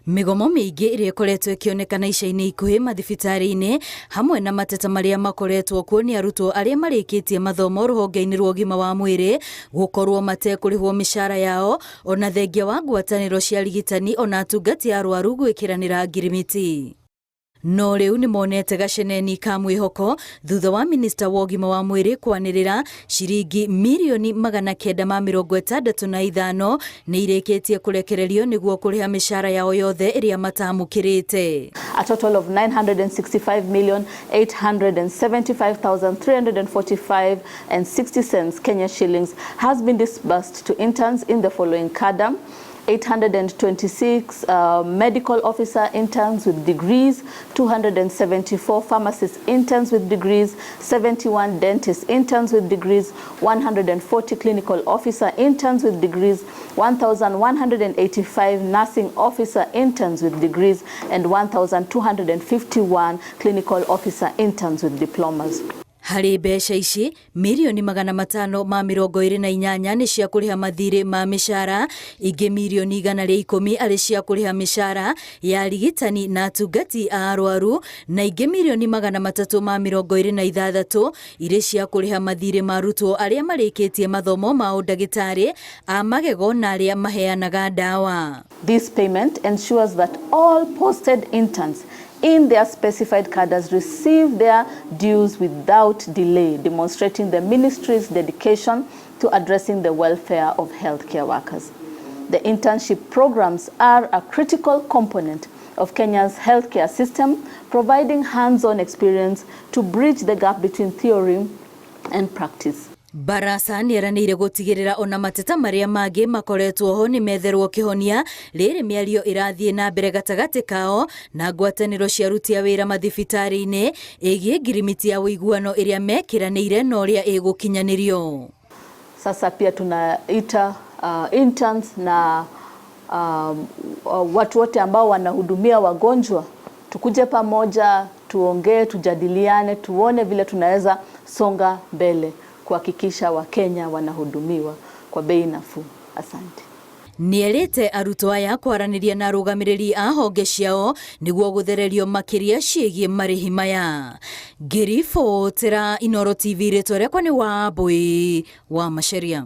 Migomo mingi iria ikoretwo ikionekana ica-ini ikuhi mathibitari-ini hamwe na mateta maria makoretwo kuo ni arutwo aria marikitie mathomo ruhonge-ini rwa ũgima wa mwĩrĩ gukorwo matekurihwo mĩcaara yao ona thengia wa ngwatanĩro cia arigitani ona atungati arwaru gwikiranira ngirimiti. No riu ni monete gaceneni ka mwihoko thutha wa minista wa ũgima wa mwĩrĩ kwanĩrĩra ciringi mirioni 965 ni irikitie kurekererio niguo kuriha mĩcaara yao yothe iria matamukirite. A total of 965,875,345.60 Kenya shillings has been disbursed to interns in the following cadre: 826 medical officer interns with degrees, 274 pharmacist interns with degrees, 71 dentist interns with degrees, 140 clinical officer interns with degrees, 1,185 nursing officer interns with degrees, and 1,251 clinical officer interns with diplomas. Hari mbeca ici mirioni 528 ni cia kuriha mathiri ma mĩcaara, ingi mirioni 110 ari cia kuriha mĩcaara ya arigitani na atungati a arwaru, na ingi mirioni 326 iri cia kuriha mathiri ma arutwo aria marikitie mathomo ma ũndagĩtarĩ a magego na aria maheanaga ndawa. This payment ensures that all posted interns in their specified cadres receive their dues without delay, demonstrating the ministry's dedication to addressing the welfare of healthcare workers. The internship programs are a critical component of Kenya's healthcare system, providing hands-on experience to bridge the gap between theory and practice. Barasa nieranĩire gutigirira ona mateta maria mangĩ makoretwo ho ni metherwo kihonia rĩrĩ mĩario ĩrathiĩ na mbere gatagati kao na ngwatanĩro cia aruti a wĩra mathibitari-inĩ ĩgiĩ ngirimiti ya ũiguano ĩrĩa mekiranĩire na ũrĩa ĩgũkinyanĩrio. Sasa pia tunaita interns na watu wote ambao wanahudumia wagonjwa tukuje pamoja, tuongee, tujadiliane, tuone vile tunaweza songa mbele kuhakikisha Wakenya wanahudumiwa kwa bei nafuu. Asante. Nierite arutwo aya kwaraniria na arugamiriri a honge ciao niguo guthererio makiria ciĩgiĩ marihi maya. Ngiribotera Inooro TV ritwa rĩakwa ni Wambui wa Macharia.